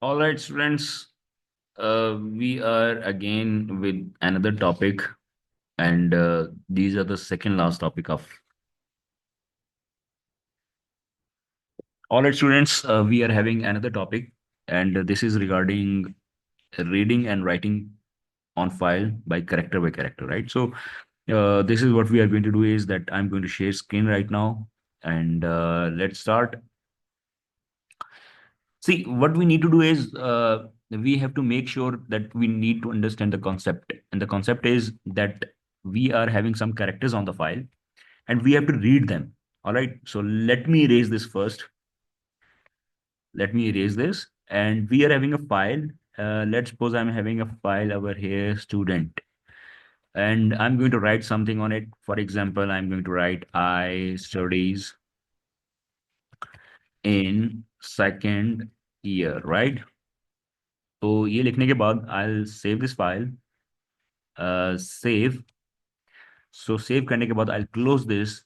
All right, students, we are again with another topic, and these are the second last topic of. All right, students, we are having another topic, and this is regarding reading and writing on file by character, right? So, this is what we are going to do is that I'm going to share screen right now, and let's start. See, what we need to do is we have to make sure that we need to understand the concept. And the concept is that we are having some characters on the file and we have to read them. All right. So let me erase this first. Let me erase this. And we are having a file. Let's suppose I'm having a file over here, student. And I'm going to write something on it. For example, I'm going to write I studies in second year, right? तो ये लिखने के बाद I'll save this file, save. So save करने के बाद I close this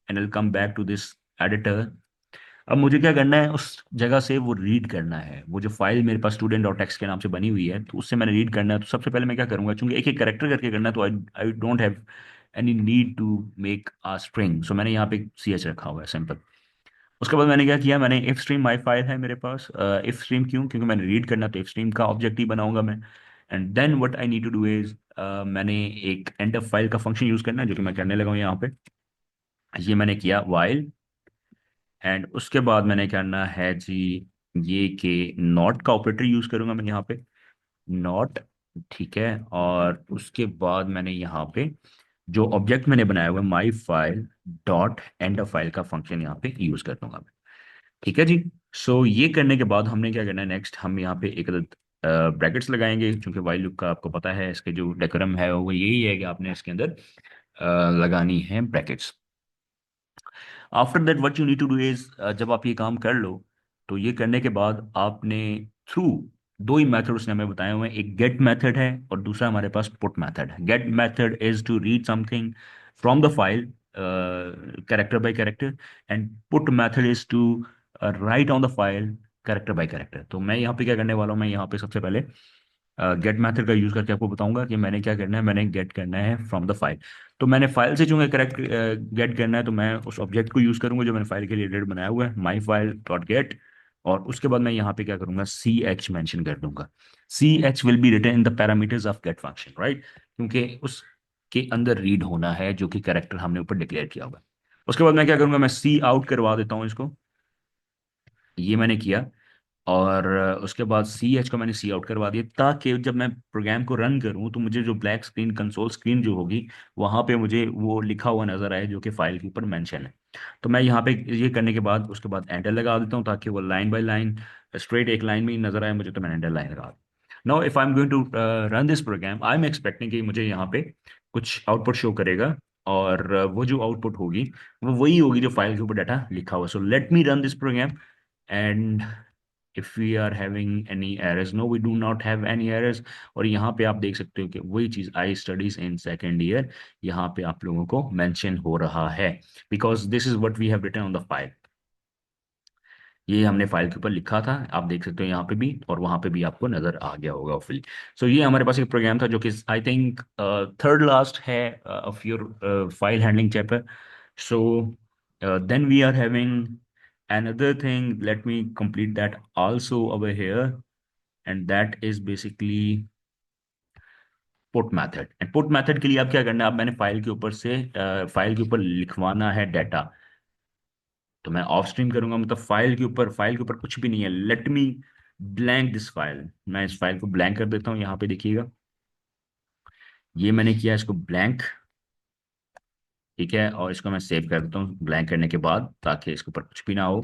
and I come back to this editor. अब मुझे क्या करना है, उस जगह से वो रीड करना है. वो जो फाइल मेरे पास स्टूडेंट डॉट टेक्स्ट के नाम से बनी हुई है, तो उससे मैंने रीड करना है. तो सबसे पहले मैं क्या करूंगा, चूंकि एक एक करेक्टर करके करना है, तो I I don't have any need to make a string. So मैंने यहाँ पे सी एच रखा हुआ है, सिंपल. उसके बाद मैंने क्या किया, मैंने इफ स्ट्रीम माई फाइल है मेरे पास. इफ स्ट्रीम क्यों, क्योंकि मैंने रीड करना, तो इफ स्ट्रीम का ऑब्जेक्ट ही बनाऊंगा मैं. And then what I need to do is, मैंने एक एंड ऑफ फाइल का फंक्शन यूज करना है, जो कि मैं करने लगा हूँ यहाँ पे. ये मैंने किया वाइल. एंड उसके बाद मैंने करना है जी, ये के नॉट का ऑपरेटर यूज करूंगा मैं यहाँ पे. नॉट. ठीक है. और उसके बाद मैंने यहाँ पे जो ऑब्जेक्ट मैंने बनाया हुआ है, my file dot and of file का फंक्शन यहाँ पे यूज कर दूंगा मैं. ठीक है जी. सो ये करने के बाद हमने क्या करना है, नेक्स्ट हम यहाँ पे एक ब्रैकेट्स लगाएंगे, क्योंकि वाइल लूप का आपको पता है, इसके जो डेकोरम है वो यही है कि आपने इसके अंदर लगानी है brackets. After that what you need to do is, जब आप ये काम कर लो, तो ये करने के बाद आपने थ्रू दो ही मेथड उसने हमें बताए हुए हैं. एक गेट मेथड है और दूसरा हमारे पास पुट मेथड है. Get method is to read something from the file character by character, and put method is to write on the file character by character. तो मैं यहाँ पे क्या करने वाला हूँ, मैं यहाँ पे सबसे पहले गेट मेथड का यूज करके आपको बताऊंगा कि मैंने क्या करना है. मैंने गेट करना है फ्रॉम द फाइल. तो मैंने फाइल से चूंकि करेक्ट गेट करना है, तो मैं उस ऑब्जेक्ट को यूज करूंगा जो मैंने फाइल के लिए रेड बनाया हुआ है, माई फाइल डॉट गेट. और उसके बाद मैं यहाँ पे क्या करूंगा, सी एच मैंशन कर दूंगा. C H will be written in the parameters of get function, right? क्योंकि उसके अंदर रीड होना है जो कि करेक्टर हमने ऊपर डिक्लेयर किया हुआ है. उसके बाद मैं क्या करूंगा, मैं सी आउट करवा देता हूँ इसको. ये मैंने किया. और उसके बाद सी एच को मैंने सी आउट करवा दिया, ताकि जब मैं प्रोग्राम को रन करूं तो मुझे जो ब्लैक स्क्रीन कंसोल स्क्रीन जो होगी, वहां पे मुझे वो लिखा हुआ नजर आए जो कि फाइल के ऊपर मेंशन है. तो मैं यहाँ पे ये करने के बाद उसके बाद एंटर लगा देता हूँ, ताकि वो लाइन बाय लाइन स्ट्रेट एक लाइन में ही नजर आए मुझे. तो मैंने एंटर लाइन लगा दी. Now if I am going to run this program, I am expecting कि मुझे यहाँ पे कुछ आउटपुट शो करेगा. और वो जो आउटपुट होगी वो वही होगी जो फाइल के ऊपर डाटा लिखा हुआ. So let me run this program. And if we are having any errors, no we do not have any errors. और यहाँ पे आप देख सकते हो कि वही चीज आई स्टडीज इन सेकेंड ईयर यहाँ पे आप लोगों को मेंशन हो रहा है, because this is what we have written on the file. ये हमने फाइल के ऊपर लिखा था, आप देख सकते हो यहाँ पे भी, और वहां पे भी आपको नजर आ गया होगा फिल. सो ये हमारे पास एक प्रोग्राम था जो कि आई थिंक थर्ड लास्ट है of your file handling chapter. So then we are having another thing. Let me complete that also over here, and that is basically put method. And put method के लिए आप क्या करना है, अब मैंने file के ऊपर से फाइल के ऊपर लिखवाना है डाटा. तो मैं ऑफ स्ट्रीम करूंगा, मतलब फाइल के ऊपर कुछ भी नहीं है. Let me blank this file. मैं इस फाइल को ब्लैंक कर देता हूँ, यहाँ पे देखिएगा. ये मैंने किया इसको ब्लैंक. ठीक है. और इसको मैं सेव कर देता हूँ ब्लैंक करने के बाद, ताकि इसके ऊपर कुछ भी ना हो.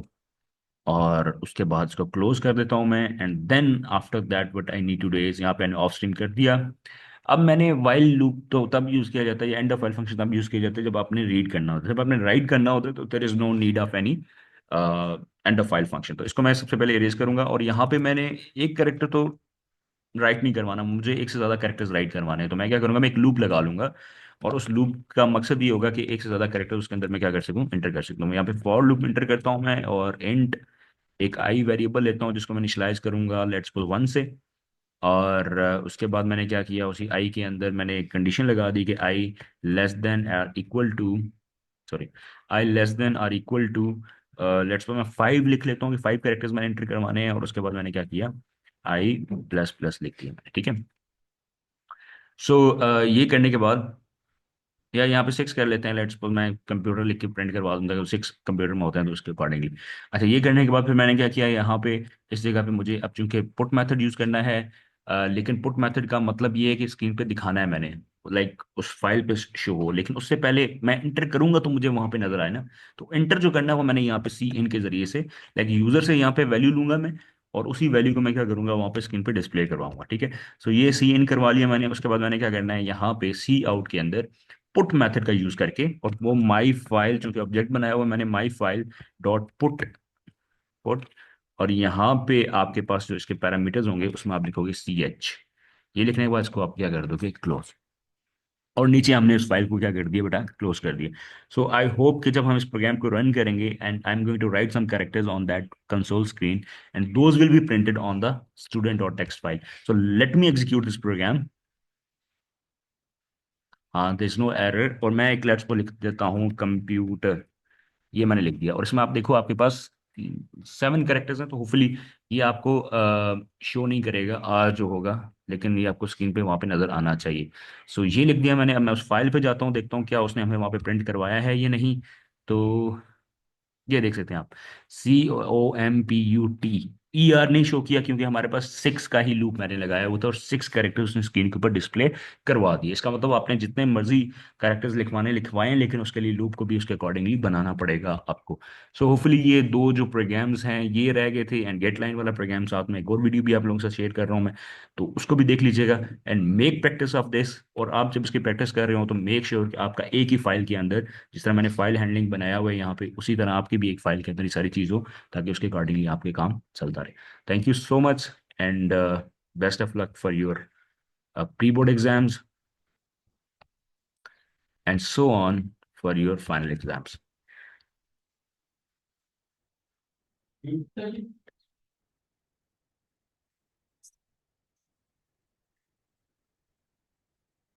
और उसके बाद इसको क्लोज कर देता हूँ मैं. And then after that what I need to do is, यहाँ पे मैंने ऑफ स्ट्रीम कर दिया. अब मैंने वाइल लूप तो तब यूज किया जाता है, एंड ऑफ फाइल फंक्शन तब यूज किया जाता है जब आपने रीड करना होता है. जब आपने राइट करना होता है तो there is no need of any end of file function. तो इसको मैं सबसे पहले इरेज करूंगा. और यहाँ पे मैंने एक करेक्टर तो राइट नहीं करवाना, मुझे एक से ज्यादा कैरेक्टर्स राइट करवाने हैं. तो मैं क्या करूंगा, मैं एक लूप लगा लूंगा. और उस लूप का मकसद ये होगा कि एक से ज्यादा कैरेक्टर उसके अंदर मैं क्या कर सकूं, इंटर कर सकता हूँ. यहाँ पे फॉर लूप इंटर करता हूँ मैं, और एंड एक आई वेरिएबल लेता हूँ जिसको मैं इनिशियलाइज करूंगा लेट्स सपोज 1 से। और उसके बाद मैंने क्या किया, उसी आई के अंदर मैंने एक कंडीशन लगा दी कि I less than or equal to, sorry, I less than or equal to, let's suppose मैं 5 लिख लेता हूँ कि 5 कैरेक्टर्स मैंने एंटर करवाने हैं। और उसके बाद मैंने क्या किया, आई प्लस प्लस लिख दिया मैंने, ठीक है। सो ये करने के बाद, या यहाँ पे 6 कर लेते हैं, लेट्स सपोज मैं कंप्यूटर लिख के प्रिंट करवा दूंगा, 6 कंप्यूटर में होते हैं तो उसके अकॉर्डिंगली। अच्छा, ये करने के बाद फिर मैंने क्या किया, यहाँ पे इस जगह पे मुझे अब चूंकि पुट मेथड यूज करना है, लेकिन पुट मेथड का मतलब ये है कि स्क्रीन पे दिखाना है मैंने, लाइक उस फाइल पे शो हो, लेकिन उससे पहले मैं इंटर करूंगा तो मुझे वहां पे नजर आए ना। तो इंटर जो करना है वो मैंने यहाँ पे सी इन के जरिए से, लाइक यूजर से यहाँ पे वैल्यू लूंगा मैं, और उसी वैल्यू को मैं क्या करूंगा वहां पे स्क्रीन पे डिस्प्ले करवाऊंगा, ठीक है। सो ये सी इन करवा लिया मैंने। उसके बाद मैंने क्या करना है, यहाँ पे सी आउट के अंदर पुट मेथड का यूज करके, और वो माई फाइल चूंकि ऑब्जेक्ट बनाया हुआ है, मैंने my file dot put put, और यहाँ पे आपके पास जो इसके पैरामीटर्स होंगे उसमें आप लिखोगे सी एच। ये लिखने के बाद इसको आप क्या कर दोगे, क्लोज। और नीचे हमने उस फाइल को क्या कर दिया बेटा, क्लोज कर दिया। सो आई होप कि जब हम इस प्रोग्राम को रन करेंगे, and I am going to write some characters on that console screen, and those will be printed on the student और text file. So let me execute this program. हाँ, there is no error. और मैं एक let's को लिख देता हूँ computer, ये मैंने लिख दिया। और इसमें आप देखो आपके पास 7 कैरेक्टर्स हैं, तो होपफुली ये आपको शो नहीं करेगा आज जो होगा, लेकिन ये आपको स्क्रीन पे वहाँ पे नज़र आना चाहिए। सो ये लिख दिया मैंने। अब मैं उस फाइल पे जाता हूँ, देखता हूँ क्या उसने हमें वहाँ पे प्रिंट करवाया है या नहीं। तो ये देख सकते हैं आप, COMPUT नहीं शो किया, क्योंकि हमारे पास 6 का ही लूप मैंने लगाया हुआ था, और 6 कैरेक्टर्स उसने स्क्रीन के ऊपर डिस्प्ले करवा दिए। इसका मतलब आपने जितने मर्जी कैरेक्टर्स लिखवाने लिखवाएं, लेकिन उसके लिए लूप को भी उसके अकॉर्डिंगली बनाना पड़ेगा आपको। सो होपफुली ये दो जो प्रोग्राम्स हैं ये रह गए थे, एंड गेट लाइन वाला प्रोग्राम साथ में एक और वीडियो भी आप लोगों के साथ शेयर कर रहा हूँ मैं, तो उसको भी देख लीजिएगा। And make practice of this. और आप जब इसकी प्रैक्टिस कर रहे हो तो मेक श्योर कि आपका एक ही फाइल के अंदर, जिस तरह मैंने फाइल हैंडलिंग बनाया हुआ है यहाँ पे, उसी तरह आपकी भी एक फाइल के अंदर ये सारी चीज़ हो, ताकि उसके अकॉर्डिंगली आपके काम चलता रहे। Thank you so much, and best of luck for your pre board exams, and so on for your final exams.